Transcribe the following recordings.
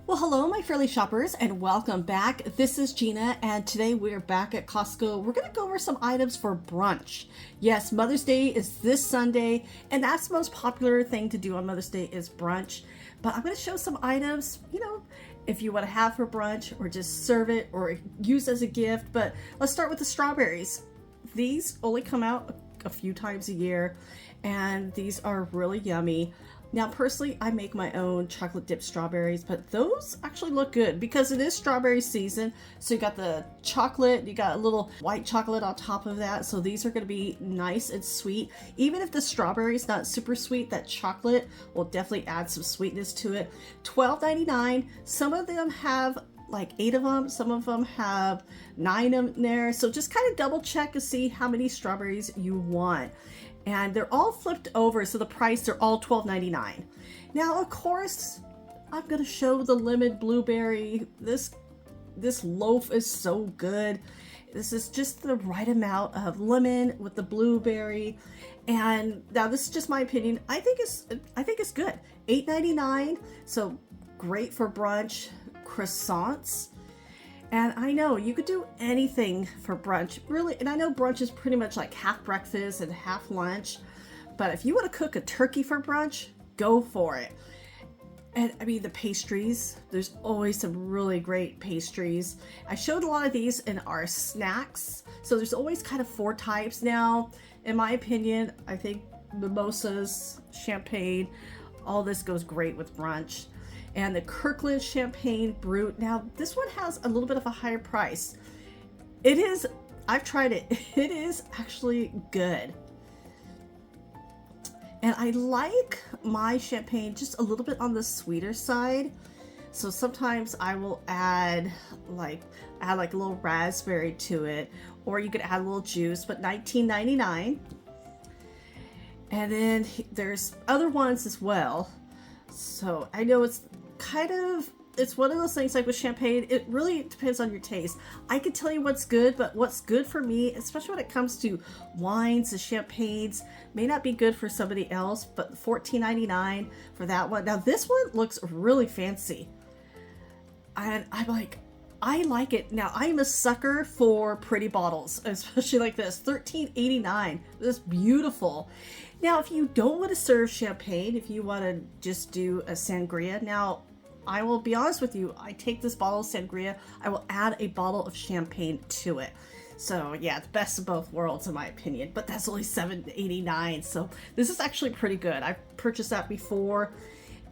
Well, hello, my Fairly shoppers, and welcome back. This is Gina, and today we're back at Costco. We're going to go over some items for brunch. Yes, Mother's Day is this Sunday, and that's the most popular thing to do on Mother's Day is brunch. But I'm going to show some items, if you want to have for brunch or just serve it or use as a gift. But let's start with the strawberries. These only come out a few times a year, and these are really yummy. Now, personally, I make my own chocolate dipped strawberries, but those actually look good because it is strawberry season. So you got the chocolate, you got a little white chocolate on top of that. So these are going to be nice and sweet. Even if the strawberry is not super sweet, that chocolate will definitely add some sweetness to it. $12.99. Some of them have like 8 of them. Some of them have 9 in there. So just kind of double check to see how many strawberries you want. And they're all flipped over, so the price, they're all $12.99. Now, of course, I'm going to show the lemon blueberry. This loaf is so good. This is just the right amount of lemon with the blueberry. And now this is just my opinion. I think it's good. $8.99, so great for brunch. Croissants. And I know you could do anything for brunch, really. And I know brunch is pretty much like half breakfast and half lunch. But if you want to cook a turkey for brunch, go for it. And I mean, the pastries, there's always some really great pastries. I showed a lot of these in our snacks. So there's always kind of 4 types now. In my opinion, I think mimosas, champagne, all this goes great with brunch. And the Kirkland Champagne Brut. Now, this one has a little bit of a higher price. It is, I've tried it. It is actually good. And I like my champagne just a little bit on the sweeter side. So sometimes I will add like a little raspberry to it, or you could add a little juice, but $19.99. And then there's other ones as well. So I know it's one of those things like with champagne, it really depends on your taste. I can tell you what's good, but what's good for me, especially when it comes to wines and champagnes, may not be good for somebody else. But $14.99 for that one. Now this one looks really fancy, and I like it. Now I am a sucker for pretty bottles, especially like this. $13.89. This is beautiful. Now, if you don't want to serve champagne, if you want to just do a sangria, now I will be honest with you, I take this bottle of sangria, I will add a bottle of champagne to it. So yeah, the best of both worlds in my opinion, but that's only $7.89. So this is actually pretty good. I've purchased that before,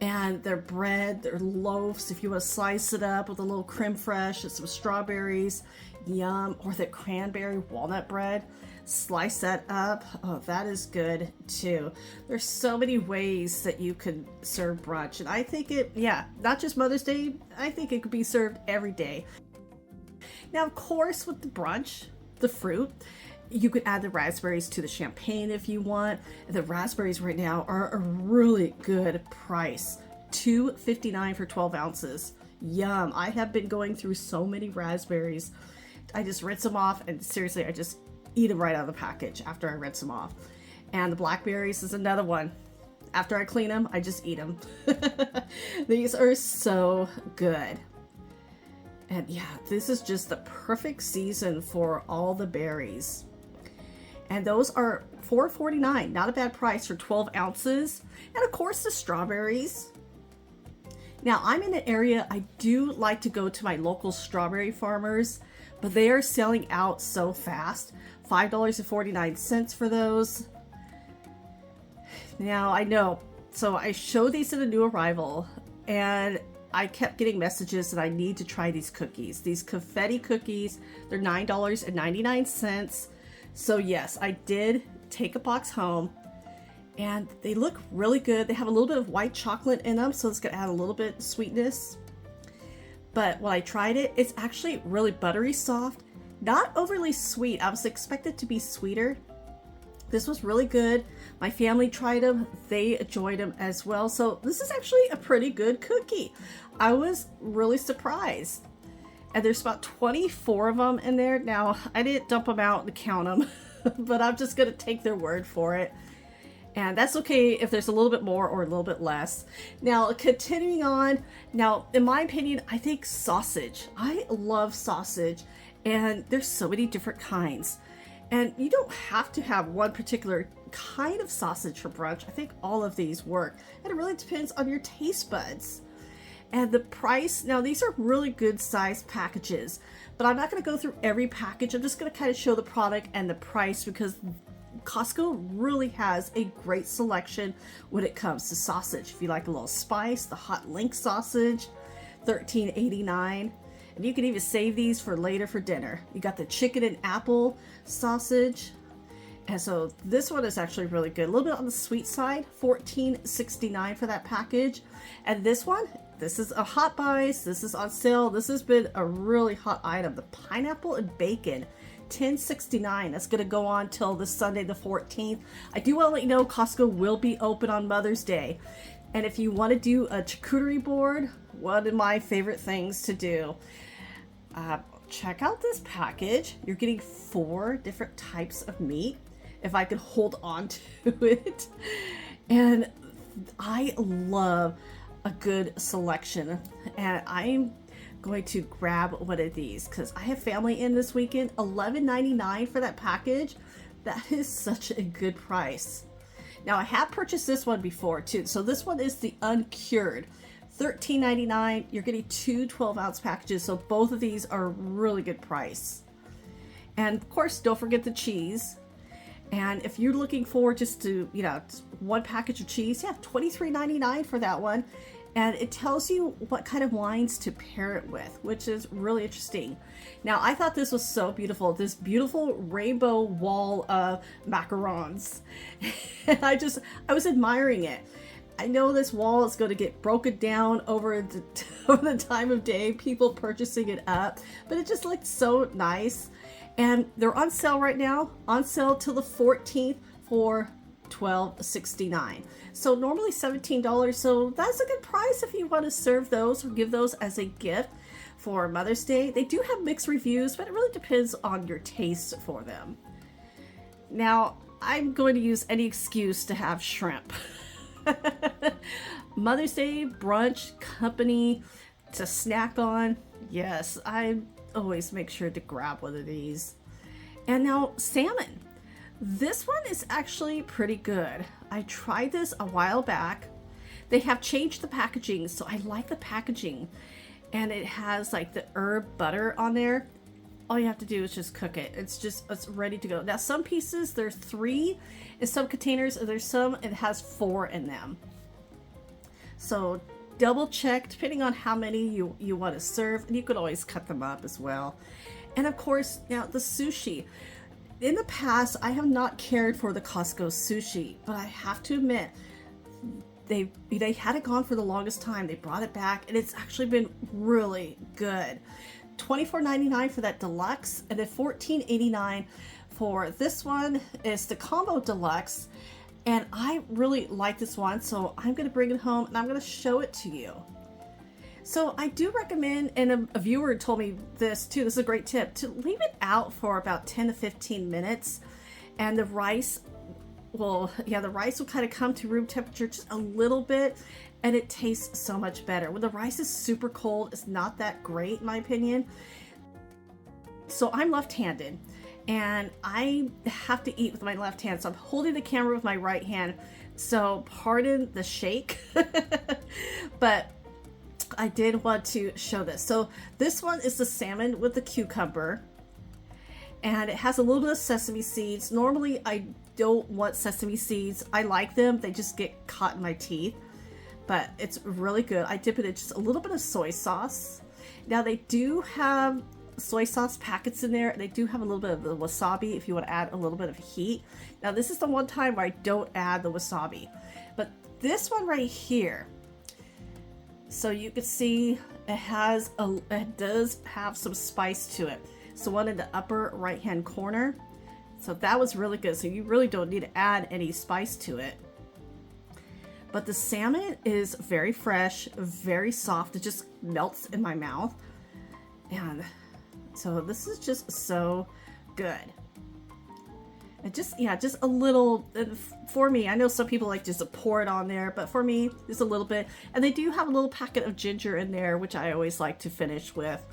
and their bread, their loaves, if you want to slice it up with a little creme fraiche and some strawberries, yum, or the cranberry walnut bread. Slice that up. Oh, that is good too. There's so many ways that you can serve brunch, and I think not just Mother's Day, I think it could be served every day. Now, of course, with the brunch, the fruit, you could add the raspberries to the champagne if you want. The raspberries right now are a really good price. $2.59 for 12 ounces. Yum. I have been going through so many raspberries. I just rinse them off, and seriously, I just eat them right out of the package after I rinse them off. And the blackberries is another one. After I clean them, I just eat them. These are so good. And yeah, this is just the perfect season for all the berries. And those are $4.49. Not a bad price for 12 ounces. And of course, the strawberries. Now, I'm in an area, I do like to go to my local strawberry farmers, but they are selling out so fast. $5.49 for those. Now, I know, so I showed these to the new arrival, and I kept getting messages that I need to try these cookies. These confetti cookies, they're $9.99. So yes, I did take a box home, and they look really good. They have a little bit of white chocolate in them, so it's gonna add a little bit of sweetness. But when I tried it, it's actually really buttery soft. Not overly sweet. I was expected to be sweeter. This was really good. My family tried them. They enjoyed them as well. So this is actually a pretty good cookie. I was really surprised. And there's about 24 of them in there. Now, I didn't dump them out and count them, but I'm just going to take their word for it. And that's okay if there's a little bit more or a little bit less. Now, continuing on, now, in my opinion, I think sausage. I love sausage, and there's so many different kinds. And you don't have to have one particular kind of sausage for brunch. I think all of these work. And it really depends on your taste buds. And the price, now these are really good sized packages, but I'm not going to go through every package. I'm just going to kind of show the product and the price, because Costco really has a great selection when it comes to sausage. If you like a little spice, the hot link sausage, $13.89. And you can even save these for later for dinner. You got the chicken and apple sausage. And so this one is actually really good. A little bit on the sweet side, $14.69 for that package. And this one, this is a hot buys. This is on sale. This has been a really hot item. The pineapple and bacon, $10.69. That's going to go on till this Sunday the 14th. I do want to let you know Costco will be open on Mother's Day. And if you want to do a charcuterie board, one of my favorite things to do, check out this package. You're getting 4 different types of meat, if I could hold on to it. And I love a good selection, and I'm going to grab one of these because I have family in this weekend. $11.99 for that package. That is such a good price. Now, I have purchased this one before too. So this one is the uncured, $13.99. You're getting 2 12-ounce packages, so both of these are a really good price. And of course, don't forget the cheese. And if you're looking for just to, just one package of cheese, yeah, $23.99 for that one. And it tells you what kind of wines to pair it with, which is really interesting. Now, I thought this was so beautiful. This beautiful rainbow wall of macarons. And I was admiring it. I know this wall is going to get broken down over the time of day, people purchasing it up, but it just looked so nice. And they're on sale right now, on sale till the 14th for $12.69. So normally $17, so that's a good price if you want to serve those or give those as a gift for Mother's Day. They do have mixed reviews, but it really depends on your taste for them. Now, I'm going to use any excuse to have shrimp. Mother's Day brunch company to snack on. Yes, I always make sure to grab one of these. And now salmon. This one is actually pretty good. I tried this a while back. They have changed the packaging, so I like the packaging. And it has like the herb butter on there. All you have to do is just cook it. It's ready to go. Now some pieces, there's 3 in some containers, and there's some it has 4 in them. So double check depending on how many you want to serve, and you could always cut them up as well. And of course, now the sushi. In the past, I have not cared for the Costco sushi, but I have to admit, they had it gone for the longest time. They brought it back, and it's actually been really good. $24.99 for that deluxe, and then $14.89 for this one. Is the combo deluxe, and I really like this one, so I'm going to bring it home and I'm going to show it to you. So I do recommend, and a viewer told me this too, this is a great tip, to leave it out for about 10 to 15 minutes, and the rice will kind of come to room temperature just a little bit, and it tastes so much better. When the rice is super cold, it's not that great in my opinion. So I'm left-handed, and I have to eat with my left hand, so I'm holding the camera with my right hand, so pardon the shake. But I did want to show this. So this one is the salmon with the cucumber, and it has a little bit of sesame seeds. Normally I don't want sesame seeds. I like them, they just get caught in my teeth, but it's really good. I dip it in just a little bit of soy sauce. Now they do have soy sauce packets in there, and they do have a little bit of the wasabi if you want to add a little bit of heat. Now this is the one time where I don't add the wasabi, but this one right here, so you can see it does have some spice to it. So one in the upper right hand corner. So that was really good. So you really don't need to add any spice to it. But the salmon is very fresh, very soft. It just melts in my mouth. And so this is just so good. And just, yeah, just a little, for me, I know some people like just to pour it on there, but for me, just a little bit. And they do have a little packet of ginger in there, which I always like to finish with.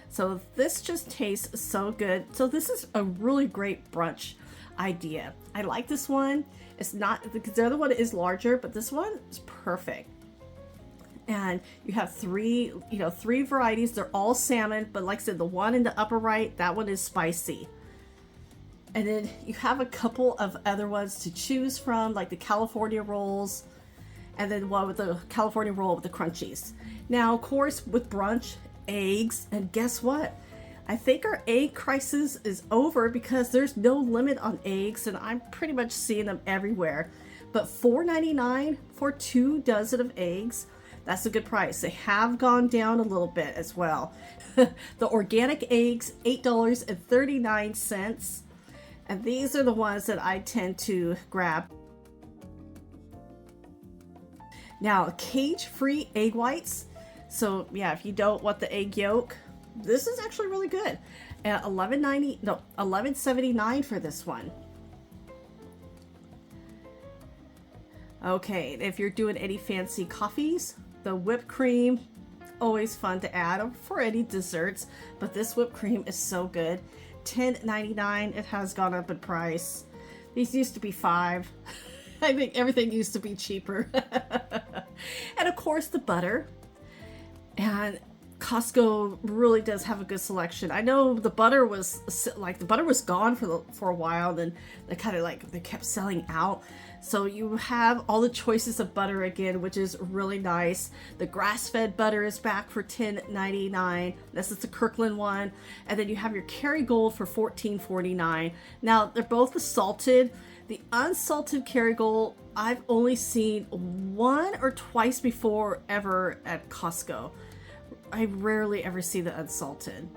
So this just tastes so good. So this is a really great brunch idea. I like this one. It's not, because the other one is larger, but this one is perfect. And you have three varieties. They're all salmon, but like I said, the one in the upper right, that one is spicy. And then you have a couple of other ones to choose from, like the California rolls, and then one with the California roll with the crunchies. Now, of course, with brunch, eggs, and guess what? I think our egg crisis is over because there's no limit on eggs, and I'm pretty much seeing them everywhere. But $4.99 for 2 dozen of eggs, that's a good price. They have gone down a little bit as well. The organic eggs, $8.39. And these are the ones that I tend to grab. Now, cage-free egg whites. So yeah, if you don't want the egg yolk, this is actually really good. At $11.79 for this one. Okay, if you're doing any fancy coffees, the whipped cream, always fun to add for any desserts, but this whipped cream is so good. $10.99. It has gone up in price. These used to be $5. I think everything used to be cheaper. And of course the butter. And Costco really does have a good selection. I know the butter was gone for a while, then they kept selling out. So you have all the choices of butter again, which is really nice. The grass-fed butter is back for $10.99. This is the Kirkland one. And then you have your Kerrygold for $14.49. Now, they're both the salted. The unsalted Kerrygold, I've only seen 1 or twice before ever at Costco. I rarely ever see the unsalted.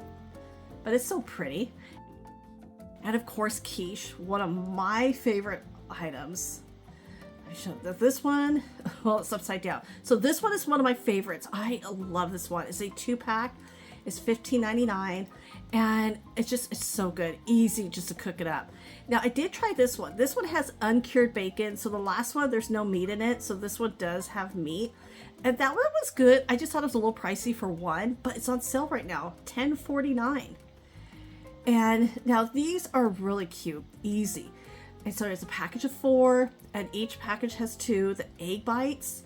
But it's so pretty. And of course, quiche, one of my favorite items. This one, well, it's upside down. So this one is one of my favorites. I love this one. It's a 2-pack. It's $15.99, and it's so good. Easy just to cook it up. Now, I did try this one. This one has uncured bacon. So the last one, there's no meat in it. So this one does have meat. And that one was good. I just thought it was a little pricey for one, but it's on sale right now, $10.49. And now these are really cute, easy. And so it's a package of 4, and each package has 2. The egg bites,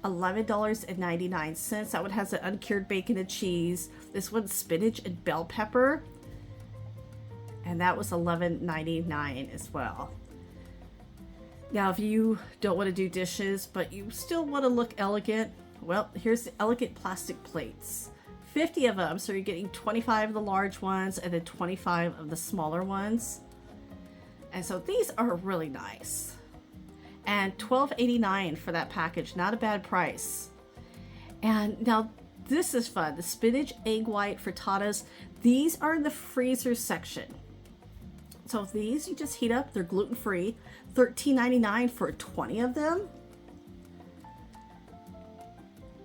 $11.99. That one has an uncured bacon and cheese. This one's spinach and bell pepper. And that was $11.99 as well. Now, if you don't want to do dishes, but you still want to look elegant, well, here's the elegant plastic plates. 50 of them, so you're getting 25 of the large ones and then 25 of the smaller ones. And so these are really nice. And $12.89 for that package, not a bad price. And now this is fun. The spinach egg white frittatas, these are in the freezer section. So these you just heat up, they're gluten-free. $13.99 for 20 of them.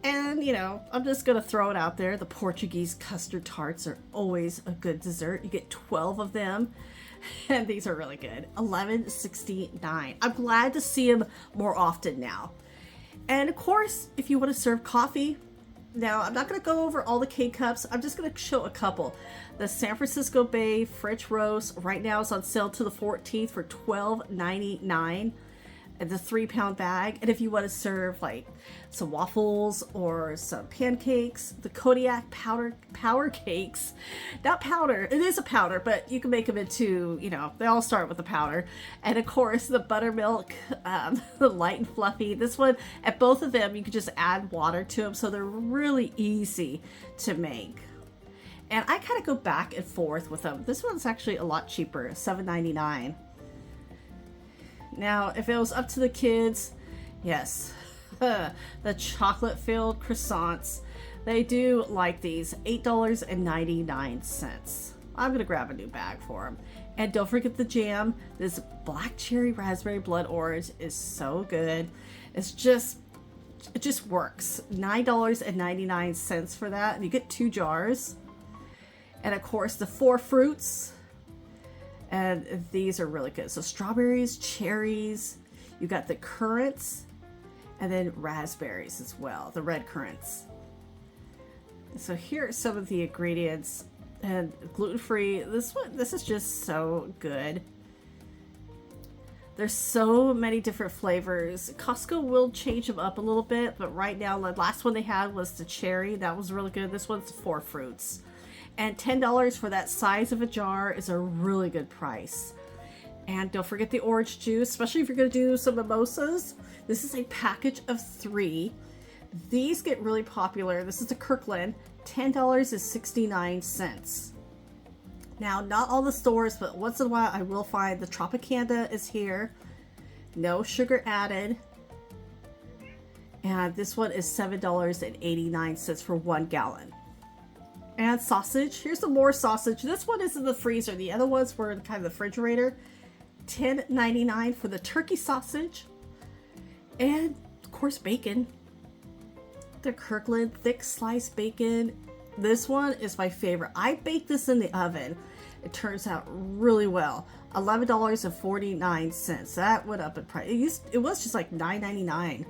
And, you know, I'm just going to throw it out there. The Portuguese custard tarts are always a good dessert. You get 12 of them. And these are really good. $11.69. I'm glad to see them more often now. And of course, if you want to serve coffee, now I'm not going to go over all the K-Cups. I'm just going to show a couple. The San Francisco Bay French Roast right now is on sale to the 14th for $12.99. The 3-pound bag. And if you want to serve like some waffles or some pancakes, the Kodiak powder cakes, not powder, it is a powder, but you can make them into, you know, they all start with the powder. And of course the buttermilk, the light and fluffy. This one, at both of them, you can just add water to them, so they're really easy to make. And I kind of go back and forth with them. This one's actually a lot cheaper, $7.99. Now, if it was up to the kids, yes, the chocolate-filled croissants, they do like these, $8.99. I'm going to grab a new bag for them. And don't forget the jam. This black cherry raspberry blood orange is so good. It just works. $9.99 for that. And you get 2 jars. And of course, the 4 fruits. And these are really good. So strawberries, cherries, you got the currants, and then raspberries as well, the red currants. So here are some of the ingredients. And gluten-free, this is just so good. There's so many different flavors. Costco will change them up a little bit, but right now the last one they had was the cherry. That was really good. This one's 4 fruits. And $10 for that size of a jar is a really good price. And don't forget the orange juice, especially if you're going to do some mimosas. This is a package of 3. These get really popular. This is a Kirkland. $10 is 69 cents. Now, not all the stores, but once in a while I will find the Tropicana is here. No sugar added. And this one is $7.89 for 1 gallon. And sausage. Here's some more sausage. This one is in the freezer. The other ones were in kind of the refrigerator. $10.99 for the turkey sausage. And, of course, bacon. The Kirkland thick sliced bacon. This one is my favorite. I baked this in the oven. It turns out really well. $11.49. That went up in price. It was just like $9.99.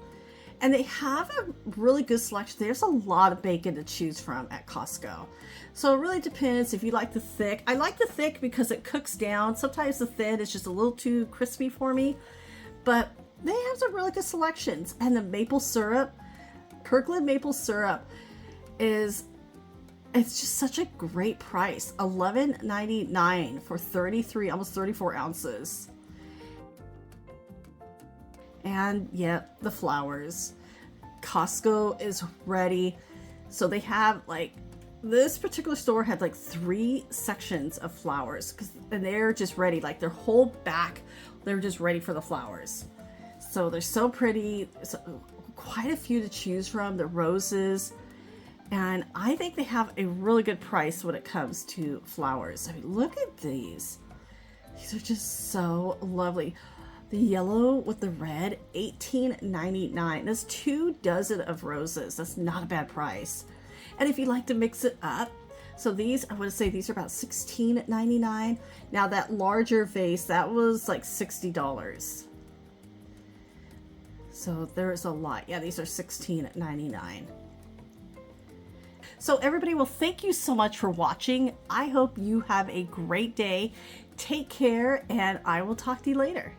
And they have a really good selection. There's a lot of bacon to choose from at Costco. So it really depends if you like the thick. I like the thick because it cooks down. Sometimes the thin is just a little too crispy for me. But they have some really good selections. And the maple syrup, Kirkland maple syrup it's just such a great price. $11.99 for 33, almost 34 ounces. And yeah, the flowers. Costco is ready. So they have like, this particular store had like 3 sections of flowers and they're just ready. Like their whole back, they're just ready for the flowers. So they're so pretty. Quite a few to choose from. The roses, and I think they have a really good price when it comes to flowers. I mean, look at these. These are just so lovely. The yellow with the red, $18.99. That's 2 dozen of roses. That's not a bad price. And if you like to mix it up, so these, I want to say these are about $16.99. Now that larger vase, that was like $60. So there's a lot. Yeah, these are $16.99. So everybody, well, thank you so much for watching. I hope you have a great day. Take care, and I will talk to you later.